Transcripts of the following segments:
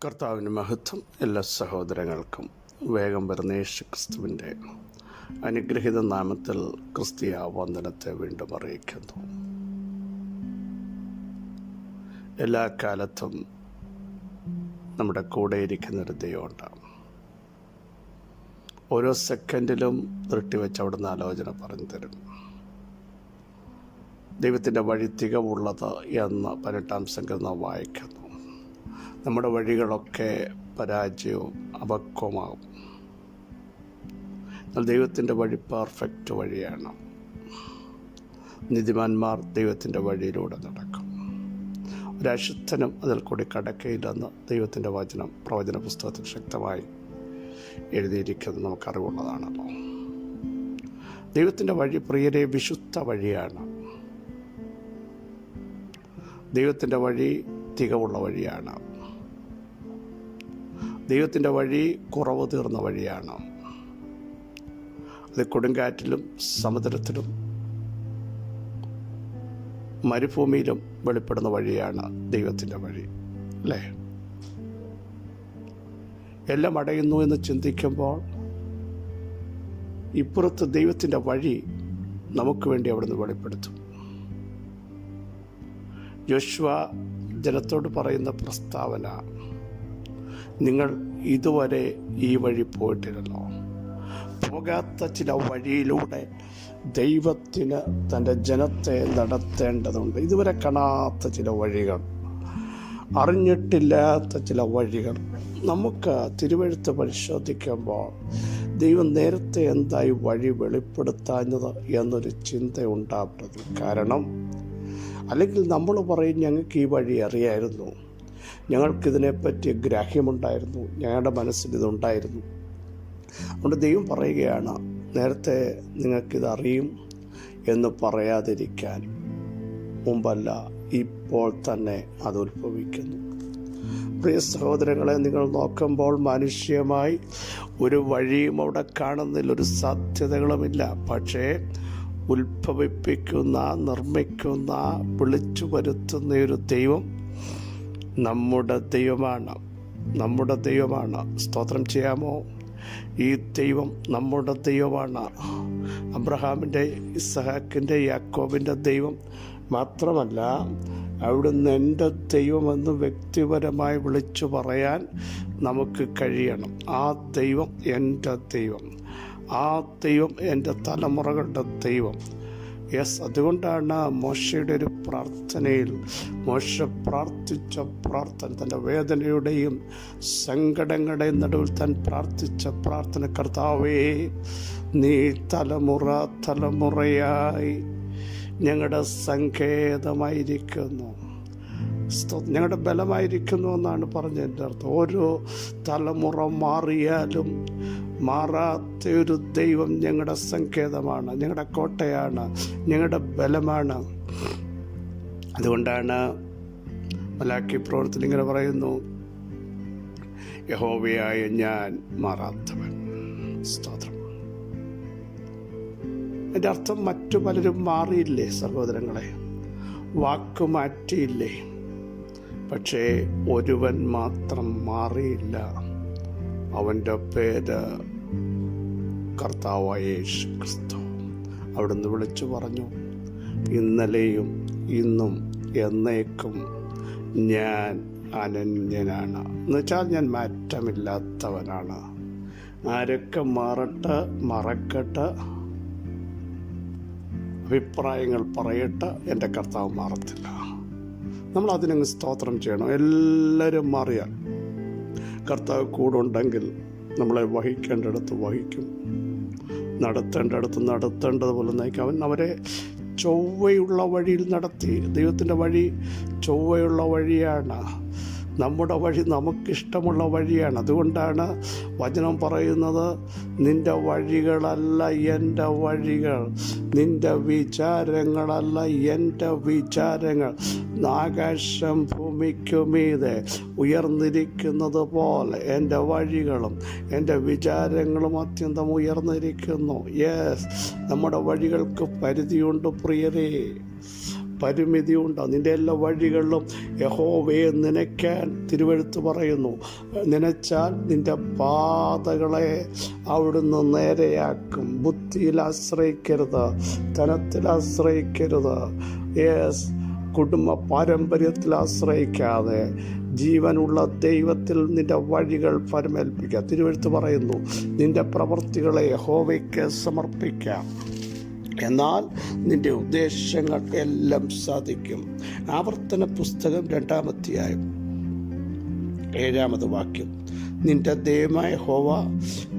കർത്താവിന് മഹത്വം. എല്ലാ സഹോദരങ്ങൾക്കും വേഗം വരുന്ന യേശു ക്രിസ്തുവിൻ്റെ അനുഗ്രഹീത നാമത്തിൽ ക്രിസ്തീയ വന്ദനത്തെ വീണ്ടും അറിയിക്കുന്നു. എല്ലാ കാലത്തും നമ്മുടെ കൂടെ ഇരിക്കുന്നൊരു ദൈവമുണ്ട്. ഓരോ സെക്കൻഡിലും ദൃഷ്ടിവെച്ച് അവിടുന്ന് ആലോചന പറഞ്ഞു തരും. ദൈവത്തിൻ്റെ വഴി തികവുള്ളത് എന്ന് 18-ാം സംഗീതം വായിക്കുന്നു. നമ്മുടെ വഴികളൊക്കെ പരാജയവും അപക്വമാകും. എന്നാൽ ദൈവത്തിൻ്റെ വഴി പെർഫെക്റ്റ് വഴിയാണ്. നീതിമാന്മാർ ദൈവത്തിൻ്റെ വഴിയിലൂടെ നടക്കും. ഒരശുദ്ധനും അതിൽ കൂടി കടക്കയില്ലെന്ന് ദൈവത്തിൻ്റെ പ്രവചന പുസ്തകത്തിൽ ശക്തമായി എഴുതിയിരിക്കുന്നത് നമുക്കറിവുള്ളതാണല്ലോ. ദൈവത്തിൻ്റെ വഴി പ്രിയരെ വിശുദ്ധ വഴിയാണ്. ദൈവത്തിൻ്റെ വഴി തികവുള്ള വഴിയാണ്. ദൈവത്തിൻ്റെ വഴി കുറവ് തീർന്ന വഴിയാണ്. അത് കൊടുങ്കാറ്റിലും സമുദ്രത്തിലും മരുഭൂമിയിലും വെളിപ്പെടുന്ന വഴിയാണ് ദൈവത്തിൻ്റെ വഴി, അല്ലേ? എല്ലാം അടയുന്നു എന്ന് ചിന്തിക്കുമ്പോൾ ഇപ്പുറത്ത് ദൈവത്തിൻ്റെ വഴി നമുക്ക് വേണ്ടി അവിടുന്ന് വെളിപ്പെടുത്തും. യോശുവ ജനത്തോട് പറയുന്ന പ്രസ്താവന, നിങ്ങൾ ഇതുവരെ ഈ വഴി പോയിട്ടില്ലല്ലോ. പോകാത്ത ചില വഴിയിലൂടെ ദൈവത്തിന് തൻ്റെ ജനത്തെ നടത്തേണ്ടതുണ്ട്. ഇതുവരെ കാണാത്ത ചില വഴികൾ, അറിഞ്ഞിട്ടില്ലാത്ത ചില വഴികൾ. നമുക്ക് തിരുവെഴുത്ത് പരിശോധിക്കുമ്പോൾ ദൈവം നേരത്തെ എന്തായി വഴി വെളിപ്പെടുത്താഞ്ഞത് എന്നൊരു ചിന്ത ഉണ്ടാവരുത്. കാരണം അല്ലെങ്കിൽ നമ്മൾ പറയും, ഞങ്ങൾക്ക് ഈ വഴി അറിയായിരുന്നു, ഞങ്ങൾക്കിതിനെപ്പറ്റി ഗ്രാഹ്യമുണ്ടായിരുന്നു, ഞങ്ങളുടെ മനസ്സിൽ ഇതുണ്ടായിരുന്നു. അതുകൊണ്ട് ദൈവം പറയുകയാണ്, നേരത്തെ നിങ്ങൾക്കിതറിയും എന്ന് പറയാതിരിക്കാൻ മുമ്പല്ല, ഇപ്പോൾ തന്നെ അത് ഉത്ഭവിക്കുന്നു. പ്രിയ സഹോദരങ്ങളെ, നിങ്ങൾ നോക്കുമ്പോൾ മനുഷ്യമായി ഒരു വഴിയും അവിടെ കാണുന്നതിൽ ഒരു സാധ്യതകളുമില്ല. പക്ഷേ ഉത്ഭവിപ്പിക്കുന്ന, നിർമ്മിക്കുന്ന, വിളിച്ചു വരുത്തുന്ന ഒരു ദൈവം നമ്മുടെ ദൈവമാണ്. നമ്മുടെ ദൈവമാണ്. സ്തോത്രം ചെയ്യാമോ? ഈ ദൈവം നമ്മുടെ ദൈവമാണ്. അബ്രഹാമിൻ്റെ, ഇസ്ഹാക്കിൻ്റെ, യാക്കോബിൻ്റെ ദൈവം മാത്രമല്ല, അവിടുന്ന് എൻ്റെ ദൈവമെന്ന് വ്യക്തിപരമായി വിളിച്ചു പറയാൻ നമുക്ക് കഴിയണം. ആ ദൈവം എൻ്റെ ദൈവം, ആ ദൈവം എൻ്റെ തലമുറകളുടെ ദൈവം. അതുകൊണ്ടാണ് മോശയുടെ ഒരു പ്രാർത്ഥനയിൽ മോശ പ്രാർത്ഥിച്ച പ്രാർത്ഥന, തൻ്റെ വേദനയുടെയും സങ്കടങ്ങളുടെയും നടുവിൽ താൻ പ്രാർത്ഥിച്ച പ്രാർത്ഥന, കർത്താവേ, നീ തലമുറ തലമുറയായി ഞങ്ങളുടെ സങ്കേതമായിരിക്കുന്നു, ഞങ്ങളുടെ ബലമായിരിക്കുന്നു എന്നാണ് പറഞ്ഞതിൻ്റെ അർത്ഥം. ഓരോ തലമുറ മാറിയാലും മാറാത്ത ഒരു ദൈവം ഞങ്ങളുടെ സങ്കേതമാണ്, ഞങ്ങളുടെ കോട്ടയാണ്, ഞങ്ങളുടെ ബലമാണ്. അതുകൊണ്ടാണ് മലാക്കി പ്രവൃത്തിയിൽ ഇങ്ങനെ പറയുന്നു, യഹോവയായ ഞാൻ മാറാത്തവൻ. സ്തോത്രം. എൻ്റെ അർത്ഥം, മറ്റു പലരും മാറിയില്ലേ സഹോദരങ്ങളെ, വാക്ക് മാറ്റിയില്ലേ? പക്ഷേ ഒരുവൻ മാത്രം മാറിയില്ല. അവൻ്റെ പേര് കർത്താവായ യേശു ക്രിസ്തു. അവിടുന്ന് വിളിച്ചു പറഞ്ഞു, ഇന്നലെയും ഇന്നും എന്നേക്കും ഞാൻ അനന്യനാണ്. എന്നുവെച്ചാൽ ഞാൻ മാറ്റമില്ലാത്തവനാണ്. ആരൊക്കെ മാറട്ടെ, മറക്കട്ടെ, അഭിപ്രായങ്ങൾ പറയട്ടെ, എൻ്റെ കർത്താവ് മാറത്തില്ല. നമ്മൾ അതിനങ്ങ് സ്തോത്രം ചെയ്യണം. എല്ലാവരും മാറിയാൽ കർത്താവ് കൂടെ ഉണ്ടെങ്കിൽ നമ്മളെ വഹിക്കേണ്ടടുത്ത് വഹിക്കും, നടത്തേണ്ടടുത്ത് നടത്തേണ്ടതുപോലെ നയിക്കും. അവൻ അവരെ ചൊവ്വയുള്ള വഴിയിൽ നടത്തി. ദൈവത്തിൻ്റെ വഴി ചൊവ്വയുള്ള വഴിയാണ്. നമ്മുടെ വഴി നമുക്കിഷ്ടമുള്ള വഴിയാണ്. അതുകൊണ്ടാണ് വചനം പറയുന്നത്, നിൻ്റെ വഴികളല്ല എൻ്റെ വഴികൾ, നിൻ്റെ വിചാരങ്ങളല്ല എൻ്റെ വിചാരങ്ങൾ. ആകാശം ഭൂമിക്കുമീതെ ഉയർന്നിരിക്കുന്നത് പോലെ എൻ്റെ വഴികളും എൻ്റെ വിചാരങ്ങളും അത്യന്തം ഉയർന്നിരിക്കുന്നു. നമ്മുടെ വഴികൾക്ക് പരിധിയുണ്ട് പ്രിയരേ. പരിമിതിയുണ്ട്. നിൻ്റെ എല്ലാ വഴികളിലും യഹോവയെ നനയ്ക്കാൻ തിരുവെഴുത്ത് പറയുന്നു. നനച്ചാൽ നിൻ്റെ പാതകളെ അവിടുന്ന് നേരെയാക്കും. ബുദ്ധിയിൽ ആശ്രയിക്കരുത്, ധനത്തിൽ ആശ്രയിക്കരുത്, കുടുംബ പാരമ്പര്യത്തിൽ ആശ്രയിക്കാതെ ജീവനുള്ള ദൈവത്തിൽ നിൻ്റെ വഴികൾ പരമേൽപ്പിക്കുക. തിരുവെഴുത്ത് പറയുന്നു, നിൻ്റെ പ്രവൃത്തികളെ യഹോവയ്ക്ക് സമർപ്പിക്കാം, എന്നാൽ നിൻ്റെ ഉദ്ദേശങ്ങൾ എല്ലാം സാധിക്കും. ആവർത്തന പുസ്തകം 2-ാം അധ്യായം 7-ാമത് വാക്യം. നിൻ്റെ ദൈവമായ യഹോവ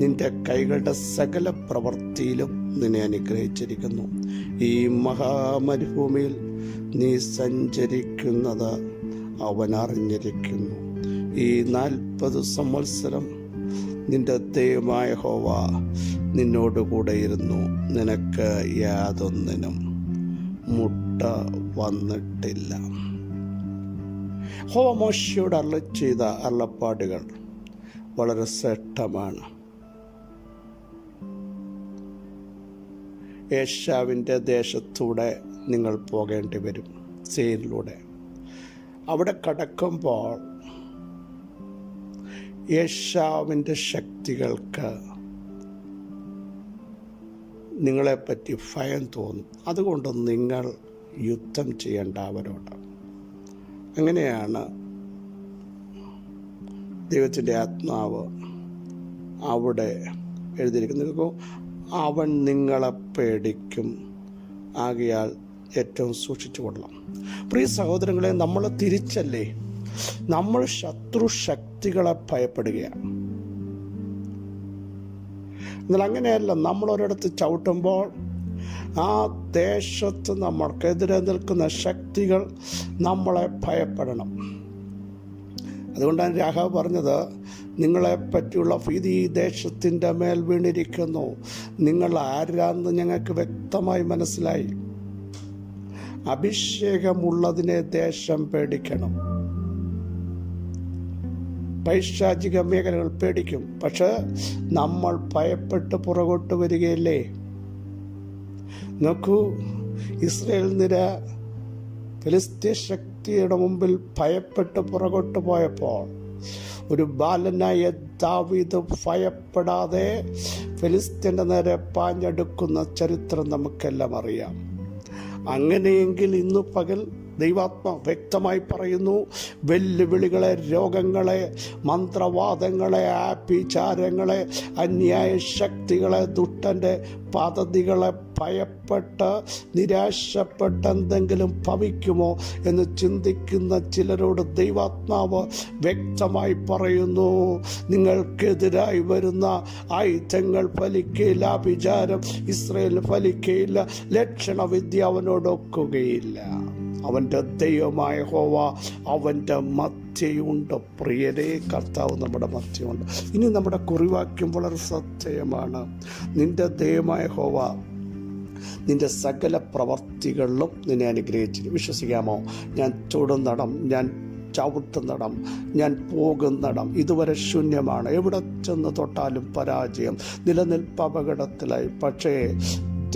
നിൻ്റെ കൈകളുടെ സകല പ്രവൃത്തിയിലും നിന്നെ അനുഗ്രഹിച്ചിരിക്കുന്നു. ഈ മഹാമരുഭൂമിയിൽ നീ സഞ്ചരിക്കുന്നത് അവൻ അറിഞ്ഞിരിക്കുന്നു. ഈ 40 സംവത്സരം നിന്റെ ദൈവമായ യഹോവ നിന്നോടുകൂടെ ഇരുന്നു. നിനക്ക് യാതൊന്നിനും മുട്ട വന്നിട്ടില്ല. യഹോവ മോശയോട് അരുളി ചെയ്ത അരുളപ്പാടുകൾ വളരെ ശ്രേഷ്ഠമാണ്. ഏശാവിൻ്റെ ദേശത്തൂടെ നിങ്ങൾ പോകേണ്ടി വരും, സേരിലൂടെ. അവിടെ കടക്കുമ്പോൾ ഏശാവിൻ്റെ ശക്തികൾക്ക് നിങ്ങളെപ്പറ്റി ഭയം തോന്നും. അതുകൊണ്ട് നിങ്ങൾ യുദ്ധം ചെയ്യേണ്ട അവരോട്. അങ്ങനെയാണ് ദൈവത്തിൻ്റെ ആത്മാവ് അവിടെ എഴുതിയിരിക്കുന്നത്. അവൻ നിങ്ങളെ പേടിക്കും, ആകയാൽ ഏറ്റവും സൂക്ഷിച്ചു കൊള്ളാം. പ്രിയ സഹോദരങ്ങളെ, നമ്മൾ തിരിച്ചല്ലേ, നമ്മൾ ശത്രു ശക്തികളെ ഭയപ്പെടുകയാണ്. എന്നാൽ അങ്ങനെയല്ല. നമ്മൾ ഒരിടത്ത് ചവിട്ടുമ്പോൾ ആ ദേശത്ത് നമ്മൾക്കെതിരെ നിൽക്കുന്ന ശക്തികൾ നമ്മളെ ഭയപ്പെടണം. അതുകൊണ്ടാണ് രാഹാബ് പറഞ്ഞത്, നിങ്ങളെ പറ്റിയുള്ള ഭീതി ഈ ദേശത്തിൻ്റെ മേൽ വീണിരിക്കുന്നു. നിങ്ങൾ ആരാന്ന് ഞങ്ങൾക്ക് വ്യക്തമായി മനസ്സിലായി. അഭിഷേകമുള്ളതിനെ ദേശം പേടിക്കണം. പൈശാചിക മേഖലകൾ പേടിക്കും. പക്ഷെ നമ്മൾ ഭയപ്പെട്ട് പുറകോട്ട് വരികയില്ലേ? നോക്കൂ, ഇസ്രായേൽ നിര ഫിലിസ്തീയ ശക്തിയുടെ മുമ്പിൽ ഭയപ്പെട്ട് പുറകോട്ട് പോയപ്പോൾ ഒരു ബാലനായ ദാവീദ് ഭയപ്പെടാതെ ഫിലിസ്ത്യൻ്റെ നേരെ പാഞ്ഞെടുക്കുന്ന ചരിത്രം നമുക്കെല്ലാം അറിയാം. അങ്ങനെയെങ്കിൽ ഇന്ന് പകൽ ദൈവാത്മ വ്യക്തമായി പറയുന്നു, വെല്ലുവിളികളെ, രോഗങ്ങളെ, മന്ത്രവാദങ്ങളെ, ആഭിചാരങ്ങളെ, അന്യായ ശക്തികളെ, ദുഷ്ടൻ്റെ പദ്ധതികളെ ഭയപ്പെട്ട് നിരാശപ്പെട്ട് എന്തെങ്കിലും ഭവിക്കുമോ എന്ന് ചിന്തിക്കുന്ന ചിലരോട് ദൈവാത്മാവ് വ്യക്തമായി പറയുന്നു, നിങ്ങൾക്കെതിരായി വരുന്ന ആയുധങ്ങൾ ഫലിക്കയില്ല, ആഭിചാരം ഇസ്രായേൽ ഫലിക്കയില്ല, ലക്ഷണവിദ്യ അവനോടൊക്കുകയില്ല. അവൻ്റെ ദൈവമായ യഹോവ അവൻ്റെ മധ്യയുണ്ട്. പ്രിയരേ, കർത്താവ് നമ്മുടെ മധ്യയുണ്ട്. ഇനി നമ്മുടെ കുറിവാക്യം വളരെ സത്യമാണ്. നിൻ്റെ ദൈവമായ യഹോവ നിൻ്റെ സകല പ്രവർത്തികളിലും നിന്നെ അനുഗ്രഹിച്ചിരിക്കും. വിശ്വസിക്കാമോ? ഞാൻ തൊടുന്നിടം, ഞാൻ ചവിട്ടുന്നിടം, ഞാൻ പോകുന്നിടം ഇതുവരെ ശൂന്യമാണ്. എവിടെ ചെന്ന് തൊട്ടാലും പരാജയം, നിലനിൽപ്പ് അപകടത്തിലായി. പക്ഷേ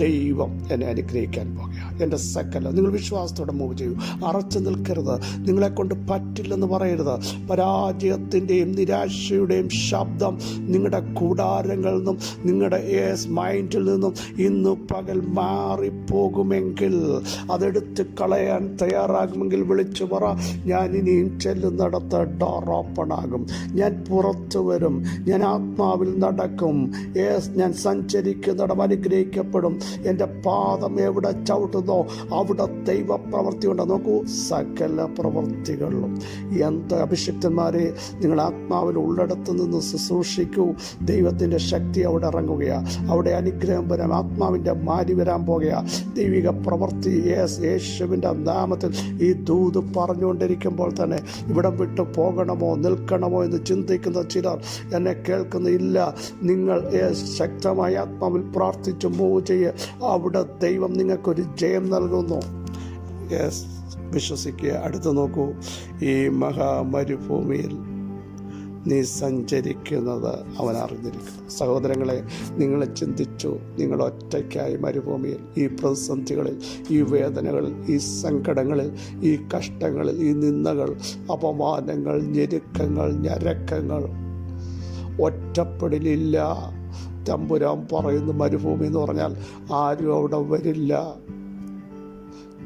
ദൈവം എന്നെ അനുഗ്രഹിക്കാൻ പോകുക. എൻ്റെ സകല, നിങ്ങൾ വിശ്വാസത്തോടെ മൂവ് ചെയ്യൂ. അറച്ചു നിൽക്കരുത്. നിങ്ങളെക്കൊണ്ട് പറ്റില്ലെന്ന് പറയരുത്. പരാജയത്തിൻ്റെയും നിരാശയുടെയും ശബ്ദം നിങ്ങളുടെ കൂടാരങ്ങളിൽ നിന്നും നിങ്ങളുടെ മൈൻഡിൽ നിന്നും ഇന്ന് പകൽ മാറിപ്പോകുമെങ്കിൽ, അതെടുത്ത് കളയാൻ തയ്യാറാകുമെങ്കിൽ വിളിച്ചു പറ, ഞാൻ ഇനിയും ചെല്ലുന്നിടത്ത് ഡോർ ഓപ്പൺ ആകും, ഞാൻ പുറത്തു വരും, ഞാൻ ആത്മാവിൽ നടക്കും, ഞാൻ സഞ്ചരിക്കുന്നിടം അനുഗ്രഹിക്കപ്പെടും, എൻ്റെ പാദം എവിടെ ചവിട്ടുന്നോ അവിടെ ദൈവപ്രവൃത്തിയുണ്ട്. നോക്കൂ, സകല പ്രവൃത്തികളിലും. എന്ത് അഭിഷിക്തന്മാരെ, നിങ്ങൾ ആത്മാവിൽ ഉള്ളിടത്ത് നിന്ന് ശുശ്രൂഷിക്കൂ. ദൈവത്തിൻ്റെ ശക്തി അവിടെ ഇറങ്ങുകയാണ്. അവിടെ അനുഗ്രഹം വരാം, ആത്മാവിൻ്റെ മാരി വരാൻ പോകുകയാണ്. ദൈവിക പ്രവൃത്തി യേശുവിൻ്റെ നാമത്തിൽ ഈ ദൂത് പറഞ്ഞുകൊണ്ടിരിക്കുമ്പോൾ തന്നെ ഇവിടം വിട്ട് പോകണമോ നിൽക്കണമോ എന്ന് ചിന്തിക്കുന്ന ചിലർ എന്നെ കേൾക്കുന്നില്ല. നിങ്ങൾ ശക്തമായ ആത്മാവിൽ പ്രാർത്ഥിച്ച് മൂവ് ചെയ്യുക. അവിടെ ദൈവം നിങ്ങൾക്കൊരു ജയം നൽകുന്നു. വിശ്വസിക്കുക. അടുത്ത് നോക്കൂ, ഈ മഹാമരുഭൂമിയിൽ നീ സഞ്ചരിക്കുന്നത് അവൻ അറിഞ്ഞിരിക്കുന്നു. സഹോദരങ്ങളെ, നിങ്ങൾ ചിന്തിച്ചു, നിങ്ങൾ ഒറ്റയ്ക്കായി മരുഭൂമിയിൽ ഈ പ്രതിസന്ധികളിൽ, ഈ വേദനകളിൽ, ഈ സങ്കടങ്ങളിൽ, ഈ കഷ്ടങ്ങളിൽ, ഈ നിന്ദകൾ, അപമാനങ്ങൾ, ഞെരുക്കങ്ങൾ, ഞരക്കങ്ങൾ, ഒറ്റപ്പെടലില്ല. തമ്പുരാൻ പറയുന്നു, മരുഭൂമി എന്ന് പറഞ്ഞാൽ ആരും അവിടെ വരില്ല.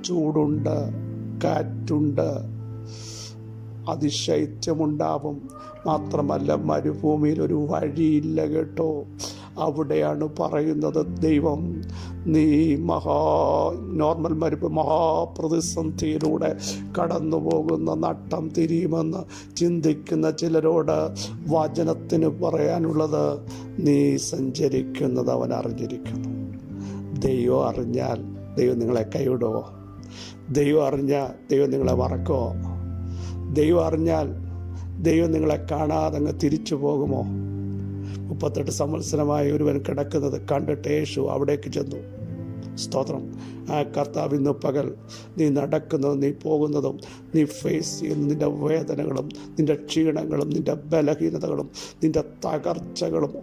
ചൂടുണ്ട്, കാറ്റുണ്ട്, അതിശൈത്യമുണ്ടാവും. മാത്രമല്ല, മരുഭൂമിയിൽ ഒരു വഴിയില്ല കേട്ടോ. അവിടെയാണ് പറയുന്നത് ദൈവം, നീ നോർമൽ മഹാപ്രതിസന്ധിയിലൂടെ കടന്നു പോകുന്ന നട്ടം തിരിയുമെന്ന് ചിന്തിക്കുന്ന ചിലരോട് വചനത്തിന് പറയാനുള്ളത്, നീ സഞ്ചരിക്കുന്നത് അവൻ അറിഞ്ഞിരിക്കുന്നു. ദൈവം അറിഞ്ഞാൽ ദൈവം നിങ്ങളെ കൈവിടുമോ? ദൈവം അറിഞ്ഞാൽ ദൈവം നിങ്ങളെ മറക്കുമോ? ദൈവം അറിഞ്ഞാൽ ദൈവം നിങ്ങളെ കാണാതെ അങ്ങ് തിരിച്ചു പോകുമോ? 38 സംവത്സരമായി ഒരുവൻ കിടക്കുന്നത് കണ്ടിട്ട് യേശു അവിടേക്ക് ചെന്നു. സ്തോത്രം. ആ കർത്താവ് ഇന്ന് പകൽ നീ നടക്കുന്നതും നീ പോകുന്നതും നീ ഫേസ് ചെയ്യുന്ന നിൻ്റെ വേദനകളും നിൻ്റെ ക്ഷീണങ്ങളും നിൻ്റെ ബലഹീനതകളും നിൻ്റെ തകർച്ചകളും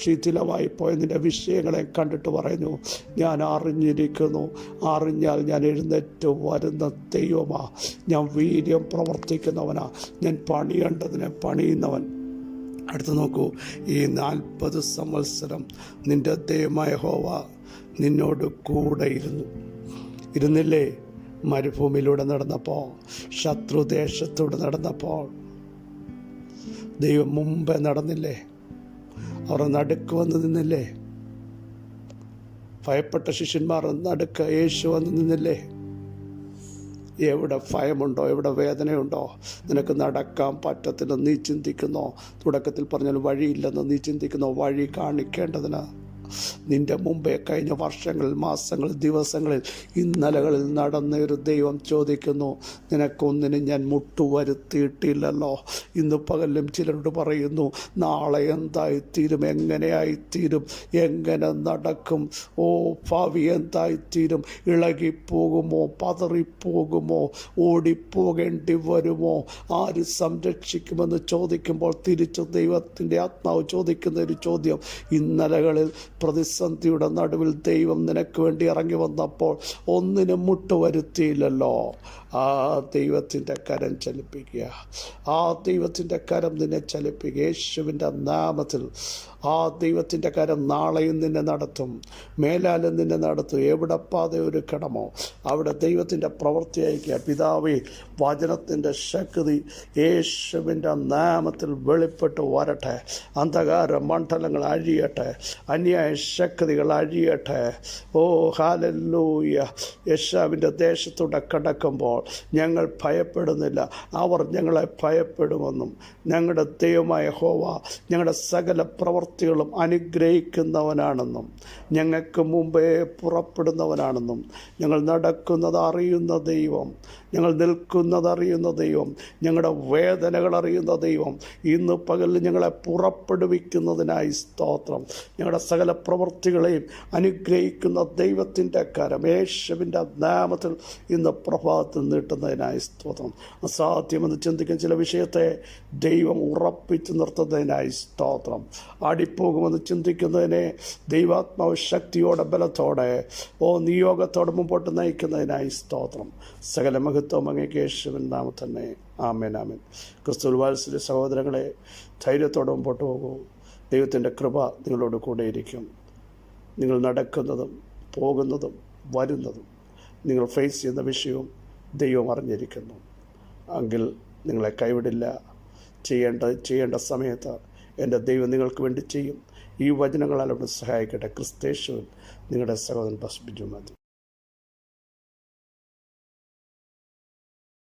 ശിഥിലമായി പോയ നിൻ്റെ വിഷയങ്ങളെ കണ്ടിട്ട് പറയുന്നു, ഞാൻ അറിഞ്ഞിരിക്കുന്നു. അറിഞ്ഞാൽ ഞാൻ എഴുന്നേറ്റ് വരുന്ന ദൈവമാ, ഞാൻ വീര്യം പ്രവർത്തിക്കുന്നവനാ, ഞാൻ പണിയേണ്ടതിനെ പണിയുന്നവൻ. അടുത്ത് നോക്കൂ, ഈ 40 സംവത്സരം നിൻ്റെ ദൈവമായ യഹോവ നിന്നോട് കൂടെ ഇരുന്നില്ലേ? മരുഭൂമിയിലൂടെ നടന്നപ്പോൾ, ശത്രുദേശത്തൂടെ നടന്നപ്പോൾ ദൈവം മുമ്പേ നടന്നില്ലേ? അവർ നടുക്ക് വന്ന് നിന്നില്ലേ? ഭയപ്പെട്ട ശിഷ്യന്മാർ നടുക്ക് യേശു വന്ന് നിന്നില്ലേ? എവിടെ ഭയമുണ്ടോ, എവിടെ വേദനയുണ്ടോ, നിനക്ക് നടക്കാൻ പറ്റത്തില്ലെന്ന് നീ ചിന്തിക്കുന്നോ? തുടക്കത്തിൽ പറഞ്ഞാൽ വഴിയില്ലെന്ന് നീ ചിന്തിക്കുന്നോ? വഴി കാണിക്കേണ്ടതിന് നിന്റെ മുമ്പേ കഴിഞ്ഞ വർഷങ്ങളിൽ, മാസങ്ങളിൽ, ദിവസങ്ങളിൽ, ഇന്നലകളിൽ നടന്ന ഒരു ദൈവം ചോദിക്കുന്നു, നിനക്കൊന്നിനും ഞാൻ മുട്ടുവരുത്തിയിട്ടില്ലല്ലോ. ഇന്ന് പകലും ചിലരോട് പറയുന്നു, നാളെ എന്തായിത്തീരും, എങ്ങനെയായിത്തീരും, എങ്ങനെ നടക്കും, ഭാവി എന്തായിത്തീരും, ഇളകിപ്പോകുമോ, പതറിപ്പോകുമോ, ഓടിപ്പോകേണ്ടി വരുമോ, ആര് സംരക്ഷിക്കുമെന്ന് ചോദിക്കുമ്പോൾ തിരിച്ച് ദൈവത്തിൻ്റെ ആത്മാവ് ചോദിക്കുന്ന ഒരു ചോദ്യം, ഇന്നലകളിൽ പ്രതിസന്ധിയുടെ നടുവിൽ ദൈവം നിനക്ക് വേണ്ടി ഇറങ്ങി വന്നപ്പോൾ ഒന്നിനും മുട്ടുവരുത്തിയില്ലല്ലോ. ആ ദൈവത്തിൻ്റെ കരം ചലിപ്പിക്കുക. ആ ദൈവത്തിൻ്റെ കരം നിന്നെ ചലിപ്പിക്കുക യേശുവിൻ്റെ നാമത്തിൽ. ആ ദൈവത്തിൻ്റെ കരം നാളെയും നിന്നെ നടത്തും, മേലാലും നിന്നെ നടത്തും. എവിടെ പാത ഒരുക്കണമോ അവിടെ ദൈവത്തിൻ്റെ പ്രവൃത്തി അയക്കുക. പിതാവേ, വചനത്തിൻ്റെ ശക്തി യേശുവിൻ്റെ നാമത്തിൽ വെളിപ്പെട്ട് വരട്ടെ. അന്ധകാര മണ്ഡലങ്ങൾ അഴിയട്ടെ, അന്യായ ശക്തികൾ അഴിയട്ടെ. ഓ ഹല്ലേലൂയ. യേശുവിൻ്റെ ദേശത്തൂടെ കടക്കുമ്പോൾ ഞങ്ങൾ ഭയപ്പെടുന്നില്ല, അവർ ഞങ്ങളെ ഭയപ്പെടുമെന്നും ഞങ്ങളുടെ ദൈവമായ യഹോവ ഞങ്ങളുടെ സകല പ്രവൃത്തികളും അനുഗ്രഹിക്കുന്നവനാണെന്നും ഞങ്ങൾക്ക് മുമ്പേ പുറപ്പെടുന്നവനാണെന്നും ഞങ്ങൾ നടക്കുന്നത് അറിയുന്ന ദൈവം, ഞങ്ങൾ നിൽക്കുന്നത് അറിയുന്ന ദൈവം, ഞങ്ങളുടെ വേദനകൾ അറിയുന്ന ദൈവം ഇന്ന് പകലിൽ ഞങ്ങളെ പുറപ്പെടുവിക്കുന്നതിനായി സ്തോത്രം. ഞങ്ങളുടെ സകല പ്രവൃത്തികളെയും അനുഗ്രഹിക്കുന്ന ദൈവത്തിൻ്റെ കരം യേശുവിൻ്റെ നാമത്തിൽ ഇന്ന് പ്രഭാതത്തിൽ നീട്ടുന്നതിനായി സ്തോത്രം. അസാധ്യമെന്ന് ചിന്തിക്കുന്ന ചില വിഷയത്തെ ദൈവം ഉറപ്പിച്ച് നിർത്തുന്നതിനായി സ്തോത്രം. ആടിപ്പോകുമെന്ന് ചിന്തിക്കുന്നതിനെ ദൈവാത്മാവ് ശക്തിയോടെ, ബലത്തോടെ, നിയോഗത്തോടെ മുമ്പോട്ട് നയിക്കുന്നതിനായി സ്തോത്രം. സകല മഹത്വം അങ്ങേക്ക് യേശുവിൻ നാമത്തിൽ തന്നെ. ആമേൻ, ആമേൻ. ക്രിസ്തുവിൽ വാത്സല്യ സഹോദരങ്ങളെ, ധൈര്യത്തോടെ മുമ്പോട്ട് പോകൂ. ദൈവത്തിൻ്റെ കൃപ നിങ്ങളോട് കൂടെയിരിക്കും. നിങ്ങൾ നടക്കുന്നതും പോകുന്നതും വരുന്നതും നിങ്ങൾ ഫേസ് ചെയ്യുന്ന വിഷയവും ദൈവം അറിഞ്ഞിരിക്കുന്നു. എങ്കിൽ നിങ്ങളെ കൈവിടില്ല. ചെയ്യേണ്ട സമയത്ത് എൻ്റെ ദൈവം നിങ്ങൾക്ക് വേണ്ടി ചെയ്യും. ഈ വചനങ്ങളാൽ അവിടെ സഹായിക്കട്ടെ. ക്രിസ്തേശുവിൽ നിങ്ങളുടെ സഹോദരൻ ബിജു മാത്യു.